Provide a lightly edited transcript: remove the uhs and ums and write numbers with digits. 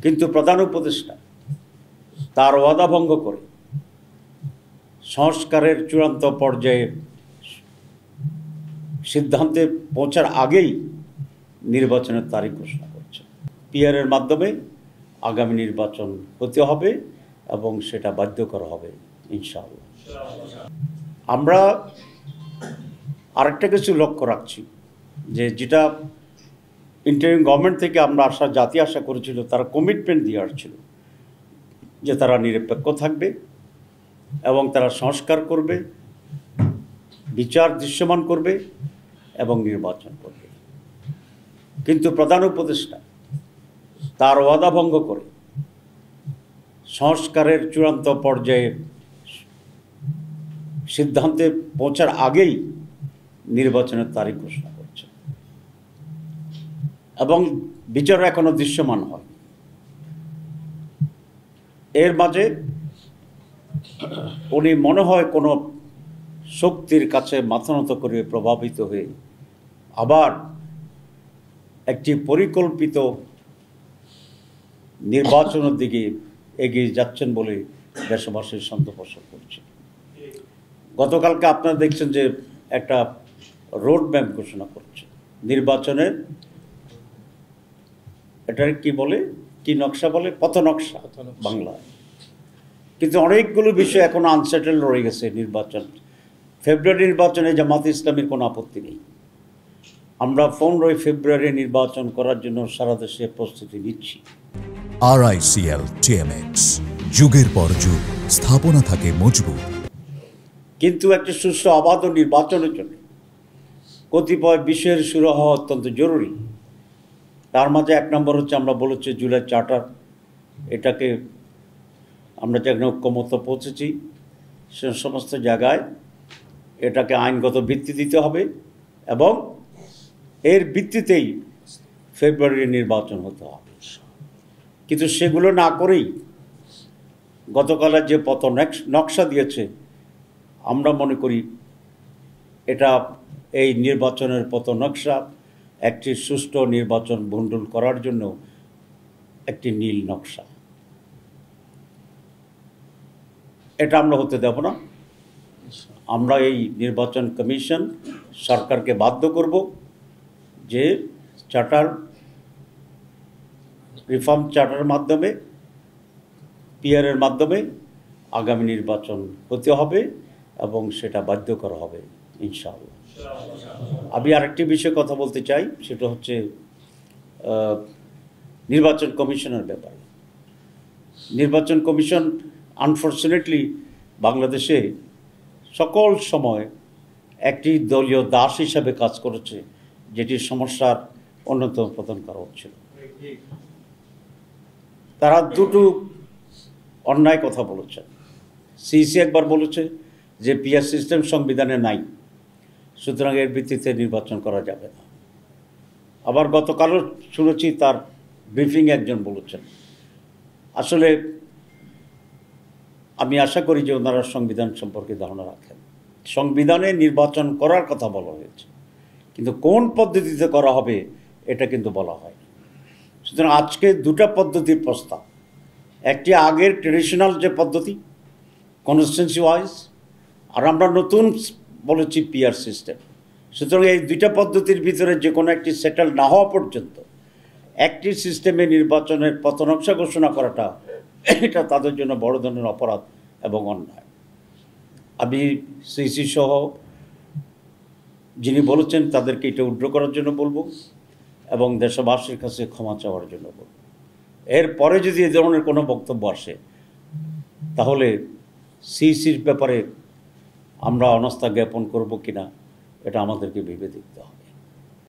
কিন্তু প্রধান উপদেষ্টা তার ওয়াদা ভঙ্গ করে সংস্কারের চূড়ান্ত পর্যায়ে সিদ্ধান্তে পৌঁছার আগেই নির্বাচনের তারিখ ঘোষণা করছে। পিআরের মাধ্যমে আগামী নির্বাচন হতে হবে এবং সেটা বাধ্যকর হবে ইনশাআল্লাহ। আমরা আরেকটা কিছু লক্ষ্য রাখছি যে যেটা ইন্টারিম গভর্নমেন্ট থেকে আমরা জাতি আশা করেছিল, তারা কমিটমেন্ট দিয়ে আসছিল যে তারা নিরপেক্ষ থাকবে এবং তারা সংস্কার করবে, বিচার দৃশ্যমান করবে এবং নির্বাচন করবে। কিন্তু প্রধান উপদেষ্টা তার ওয়াদা ভঙ্গ করে সংস্কারের চূড়ান্ত পর্যায়ে সিদ্ধান্তে পৌঁছার আগেই নির্বাচনের তারিখ ঘোষণা করছে এবং বিচার এখনো দৃশ্যমান হয়। এর মাঝে উনি মনে হয় কোনো শক্তির কাছে মাথা নত করে প্রভাবিত হয়ে আবার একটি পরিকল্পিত নির্বাচনের দিকে এগিয়ে যাচ্ছেন বলে দেশবাসীর সন্দেহ পোষণ করছে। গতকালকে আপনারা দেখছেন যে একটা রোড ম্যাপ ঘোষণা করছে নির্বাচনের, এটা কি বলে, কি নকশা বলে, পথ নকশা বাংলা। কিন্তু অনেকগুলো বিষয় এখনো আনসেটেল রয়ে গেছে। নির্বাচন ফেব্রুয়ারি নির্বাচনে জামাত ইসলামীর কোনো আপত্তি নেই। আমরা 15 ফেব্রুয়ারি নির্বাচন করার জন্য সারা দেশে প্রস্তুতি নিচ্ছি। RICL TMX, যুগের পর যুগ স্থাপনা থাকে মজবুত। কিন্তু একটি সুষ্ঠু অবাধ নির্বাচনের জন্য কতিপয় বিষয়ের শুরু হওয়া অত্যন্ত জরুরি। তার মাঝে 1 নম্বর হচ্ছে, আমরা বলেছি জুলাই চার্টার, এটাকে আমরা যেখানে ঐক্যমত পৌঁছেছি সে সমস্ত জায়গায় এটাকে আইনগত ভিত্তি দিতে হবে এবং এর ভিত্তিতেই ফেব্রুয়ারির নির্বাচন হতে হবে। কিন্তু সেগুলো না করেই গতকালের যে পথ নকশা দিয়েছে, আমরা মনে করি এটা এই নির্বাচনের পথ নকশা একটি সুষ্ঠু নির্বাচন ভণ্ডুল করার জন্য একটি নীল নকশা। এটা আমরা হতে দেব না। আমরা এই নির্বাচন কমিশন সরকারকে বাধ্য করব যে চার্টার রিফর্ম চার্টারের মাধ্যমে, পিআরের মাধ্যমে আগামী নির্বাচন হতে হবে এবং সেটা বাধ্যকর হবে ইনশাআল্লাহ। আমি আরেকটি বিষয়ে কথা বলতে চাই, সেটা হচ্ছে নির্বাচন কমিশনের ব্যাপারে। নির্বাচন কমিশন আনফর্চুনেটলি বাংলাদেশে সকল সময় একটি দলীয় দাস হিসাবে কাজ করেছে, যেটির সমস্যার অন্যতম প্রধান কারণ ছিল তারা দুটো অন্যায় কথা বলেছেন। সিইসি একবার বলেছে যে পিআর সিস্টেম সংবিধানে নাই, সুতরাং এর ভিত্তিতে নির্বাচন করা যাবে না। আবার গতকালও শুনেছি তার ব্রিফিং একজন বলেছেন। আসলে আমি আশা করি যে ওনারা সংবিধান সম্পর্কে ধারণা রাখেন। সংবিধানে নির্বাচন করার কথা বলা হয়েছে, কিন্তু কোন পদ্ধতিতে করা হবে এটা কিন্তু বলা হয়নি। সুতরাং আজকে দুটা পদ্ধতির প্রস্তাব, একটি আগের ট্রেডিশনাল যে পদ্ধতি কনস্টিটিউয়েন্সি ওয়াইজ, আর আমরা নতুন বলেছি পিআর সিস্টেম। সুতরাং এই দুইটা পদ্ধতির ভিতরে যে কোনো একটি সেটেল না হওয়া পর্যন্ত একটি সিস্টেমে নির্বাচনের পথ নকশা ঘোষণা করাটা এটা তাদের জন্য বড় ধরনের অপরাধ এবং অন্যায়। আমি সিইসি সহ যিনি বলেছেন তাদেরকে এটা উইথড্র করার জন্য বলবো এবং দেশবাসীর কাছে ক্ষমা চাওয়ার জন্য বলবো। এরপরে যদি এ ধরনের কোনো বক্তব্য আসে তাহলে সিইসির ব্যাপারে আমরা অনাস্থা জ্ঞাপন করব কিনা এটা আমাদেরকে ভেবে দেখতে হবে।